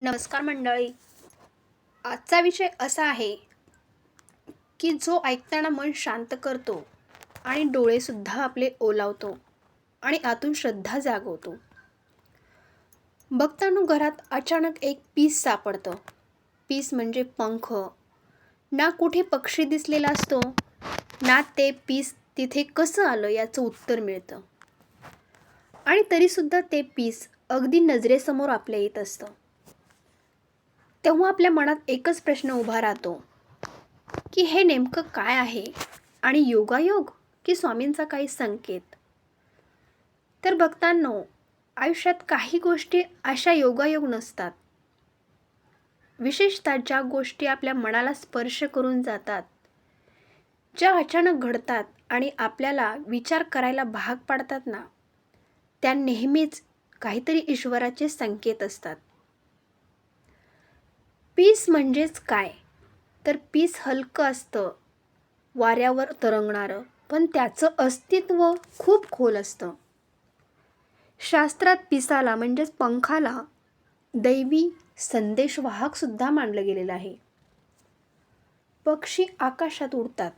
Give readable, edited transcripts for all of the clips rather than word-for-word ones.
नमस्कार मंडळी. आजचा विषय असा आहे की जो ऐकताना मन शांत करतो आणि डोळेसुद्धा आपले ओलावतो आणि आतून श्रद्धा जागवतो. बघताना घरात अचानक एक पीस सापडतं. पीस म्हणजे पंख. ना कुठे पक्षी दिसलेला असतो, ना ते पीस तिथे कसं आलं याचं उत्तर मिळतं. आणि तरीसुद्धा ते पीस अगदी नजरेसमोर आपल्या येत असतं. तेव्हा आपल्या मनात एकच प्रश्न उभा राहतो की हे नेमकं काय आहे आणि योगायोग की स्वामींचा काही संकेत. तर बघतांनो, आयुष्यात काही गोष्टी अशा योगायोग नसतात. विशेषतः ज्या गोष्टी आपल्या मनाला स्पर्श करून जातात, ज्या अचानक घडतात आणि आपल्याला विचार करायला भाग पाडतात ना, त्या नेहमीच काहीतरी ईश्वराचे संकेत असतात. पीस म्हणजेच काय? तर पीस हलकं असतं, वाऱ्यावर तरंगणारं, पण त्याचं अस्तित्व खूप खोल असतं. शास्त्रात पिसाला म्हणजेच पंखाला दैवी संदेशवाहक सुद्धा मानलं गेलेलं आहे. पक्षी आकाशात उडतात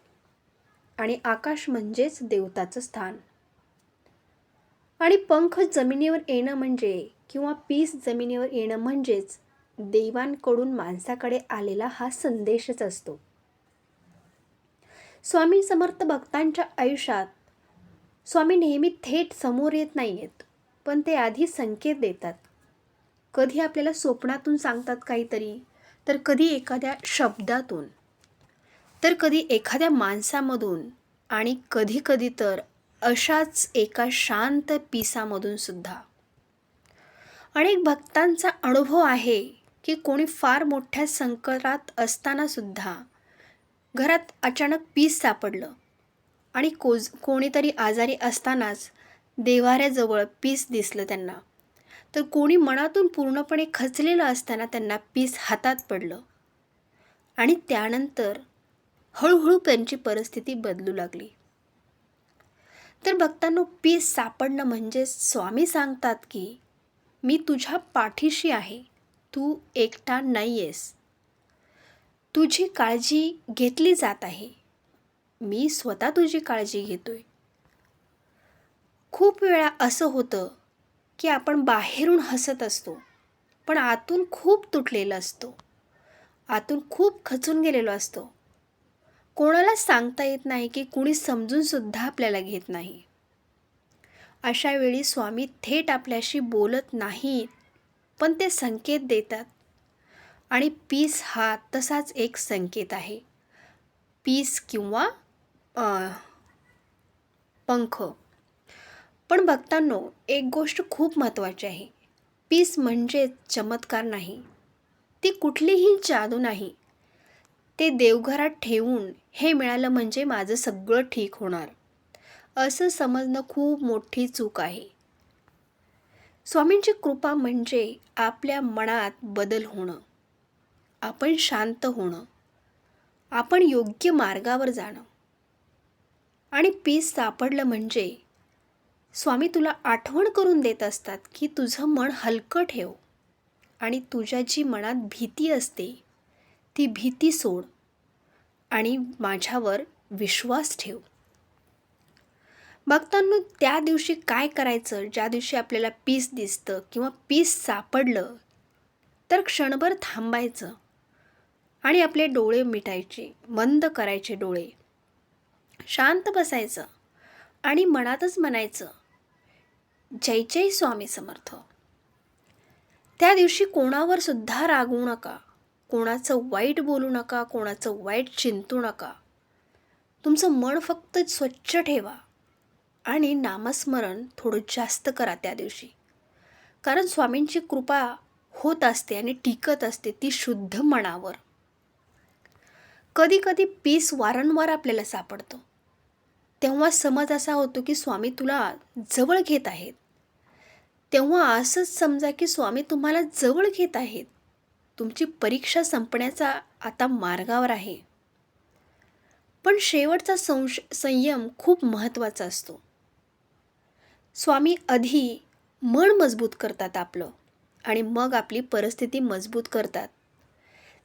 आणि आकाश म्हणजेच देवताचं स्थान. आणि पंख जमिनीवर येणं म्हणजे किंवा पीस जमिनीवर येणं म्हणजेच देवांकडून माणसाकडे आलेला हा संदेशच असतो. स्वामी समर्थ भक्तांच्या आयुष्यात स्वामी नेहमी थेट समोर येत नाहीयेत, पण ते आधी संकेत देतात. कधी आपल्याला स्वप्नातून सांगतात काहीतरी, तर कधी एखाद्या शब्दातून, तर कधी एखाद्या माणसामधून आणि कधी कधी तर अशाच एका शांत पिसामधून सुद्धा. अनेक भक्तांचा अनुभव आहे की कोणी फार मोठ्या संकटात असताना सुद्धा घरात अचानक पीस सापडलं आणि कोणीतरी आजारी असतानाच देव्हाऱ्याजवळ पीस दिसलं त्यांना. तर कोणी मनातून पूर्णपणे खचलेलं असताना त्यांना पीस हातात पडलं आणि त्यानंतर हळूहळू त्यांची परिस्थिती बदलू लागली. तर भक्तांनो, पीस सापडणं म्हणजे स्वामी सांगतात की मी तुझ्या पाठीशी आहे, तू एकटा नाही आहेस, तुझी काळजी घेतली जात आहे, मी स्वतः तुझी काळजी घेतोय. खूप वेळा असं होतं की आपण बाहेरून हसत असतो, पण आतून खूप तुटलेलं असतो, आतून खूप खचून गेलेलो असतो. कोणाला सांगता येत नाही की कुणी समजून सुद्धा आपल्याला घेत नाही. अशा वेळी स्वामी थेट आपल्याशी बोलत नाहीत, पण ते संकेत देतात. आणि पीस हा तसाच एक संकेत आहे. पीस किंवा पंख. पण भक्तांनो, एक गोष्ट खूप महत्त्वाची आहे. पीस म्हणजे चमत्कार नाही, ती कुठलीही जादू नाही. ते देवघरात ठेवून हे मिळालं म्हणजे माझं सगळं ठीक होणार, असं समजणं खूप मोठी चूक आहे. स्वामींची कृपा म्हणजे आपल्या मनात बदल होणं, आपण शांत होणं, आपण योग्य मार्गावर जाणं. आणि पीस सापडलं म्हणजे स्वामी तुला आठवण करून देत असतात की तुझं मन हलकं ठेव आणि तुझ्या जी मनात भीती असते ती भीती सोड आणि माझ्यावर विश्वास ठेव. भक्तांनो, त्या दिवशी काय करायचं, ज्या दिवशी आपल्याला पीस दिसतं किंवा पीस सापडलं, तर क्षणभर थांबायचं आणि आपले डोळे मिटायचे, बंद करायचे डोळे, शांत बसायचं आणि मनातच म्हणायचं, जय जय स्वामी समर्थ. त्या दिवशी कोणावर सुद्धा रागवू नका, कोणाचं वाईट बोलू नका, कोणाचं वाईट चिंतू नका. तुमचं मन फक्त स्वच्छ ठेवा आणि नामस्मरण थोडं जास्त करा त्या दिवशी. कारण स्वामींची कृपा होत असते आणि टिकत असते ती शुद्ध मनावर. कधी कधी पीस वारंवार आपल्याला सापडतो, तेव्हा समज असा होतो की स्वामी तुला जवळ घेत आहेत. तेव्हा असंच समजा की स्वामी तुम्हाला जवळ घेत आहेत. तुमची परीक्षा संपण्याचा आता मार्गावर आहे. पण शेवटचा संयम खूप महत्त्वाचा असतो. स्वामी आधी मन मजबूत करतात आपलं आणि मग आपली परिस्थिती मजबूत करतात.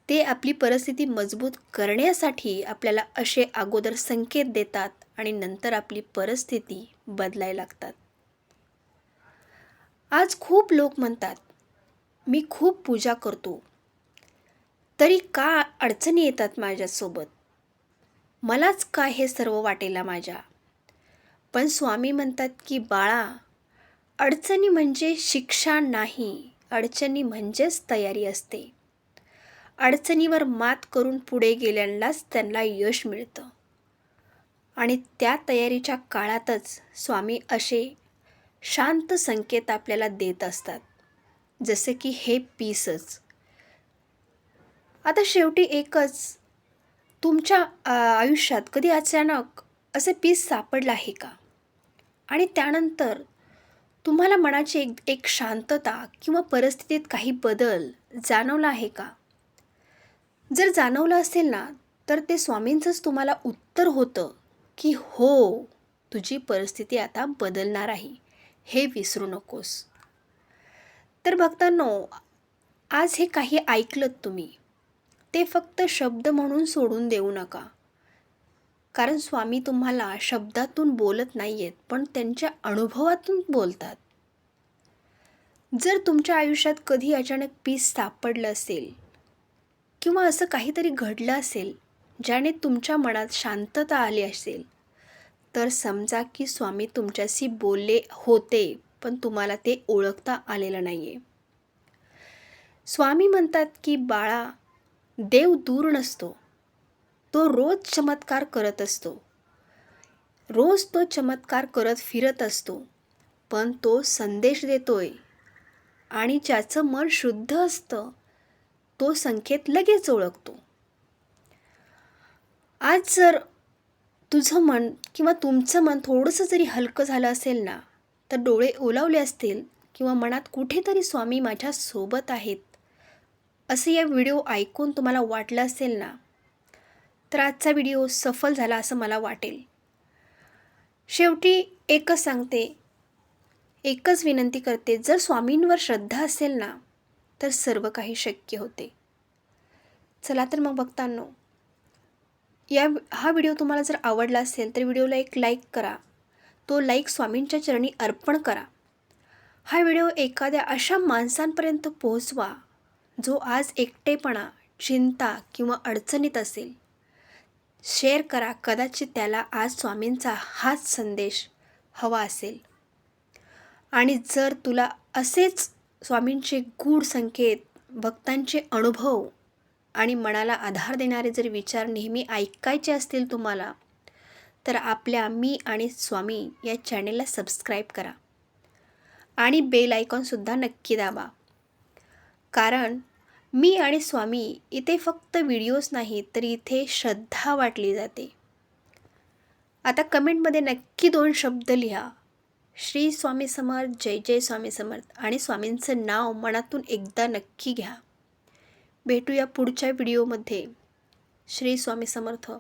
ते आपली परिस्थिती मजबूत करण्यासाठी आपल्याला असे अगोदर संकेत देतात आणि नंतर आपली परिस्थिती बदलायला लागतात. आज खूप लोक म्हणतात, मी खूप पूजा करतो, तरी का अडचणी येतात माझ्यासोबत? मलाच का हे सर्व वाटेला माझ्या? पण स्वामी म्हणतात की बाळा, अडचणी म्हणजे शिक्षा नाही, अडचणी म्हणजेच तयारी असते. अडचणीवर मात करून पुढे गेल्यालाच त्यांना यश मिळतं. आणि त्या तयारीच्या काळातच स्वामी असे शांत संकेत आपल्याला देत असतात, जसे की हे पीसच. आता शेवटी एकच, तुमच्या आयुष्यात कधी अचानक असे पीस सापडलं आहे का? आणि त्यानंतर तुम्हाला मनाची एक शांतता किंवा परिस्थितीत काही बदल जाणवला आहे का? जर जाणवलं असेल ना, तर ते स्वामींचंच तुम्हाला उत्तर होतं की हो, तुझी परिस्थिती आता बदलणार आहे, हे विसरू नकोस. तर भक्तांनो, आज हे काही ऐकलत तुम्ही, ते फक्त शब्द म्हणून सोडून देऊ नका. कारण स्वामी तुम्हाला शब्दातून बोलत नाही आहेत, पण त्यांच्या अनुभवातून बोलतात. जर तुमच्या आयुष्यात कधी अचानक पीस सापडलं असेल किंवा असं काहीतरी घडलं असेल ज्याने तुमच्या मनात शांतता आली असेल, तर समजा की स्वामी तुमच्याशी बोलले होते, पण तुम्हाला ते ओळखता आलेलं नाही आहे. स्वामी म्हणतात की बाळा, देव दूर नसतो, तो रोज चमत्कार करत असतो. रोज तो चमत्कार करत फिरत असतो, पण तो संदेश देतोय आणि ज्याचं मन शुद्ध असतं तो संकेत लगेच ओळखतो. आज जर तुझं मन किंवा तुमचं मन थोडंसं जरी हलकं झालं असेल ना, तर डोळे ओलावले असतील किंवा मनात कुठेतरी स्वामी माझ्या सोबत आहेत असं या व्हिडिओ ऐकून तुम्हाला वाटलं असेल ना, तर आजचा व्हिडिओ सफल झाला असं मला वाटेल. शेवटी एकच सांगते, एकच विनंती करते, जर स्वामींवर श्रद्धा असेल ना, तर सर्व काही शक्य होते. चला तर मग भक्तांनो, हा व्हिडिओ तुम्हाला जर आवडला असेल तर व्हिडिओला एक लाईक करा. तो लाईक स्वामींच्या चरणी अर्पण करा. हा व्हिडिओ एखाद्या अशा माणसांपर्यंत पोहोचवा जो आज एकटेपणा, चिंता किंवा अडचणीत असेल. शेअर करा, कदाचित त्याला आज स्वामींचा हाच संदेश हवा असेल. आणि जर तुला असेच स्वामींचे गूढ संकेत, भक्तांचे अनुभव आणि मनाला आधार देणारे जर विचार नेहमी ऐकायचे असतील तुम्हाला, तर आपल्या मी आणि स्वामी या चॅनेलला सबस्क्राईब करा आणि बेल आयकॉनसुद्धा नक्की दाबा. कारण मी आणि स्वामी इथे फक्त व्हिडिओज नाहीत, तर इथे श्रद्धा वाटली जाते. आता कमेंटमध्ये नक्की 2 शब्द लिहा, श्री स्वामी समर्थ, जय जय स्वामी समर्थ, आणि स्वामींचं नाव मनातून एकदा नक्की घ्या. भेटूया पुढच्या व्हिडिओमध्ये. श्री स्वामी समर्थ.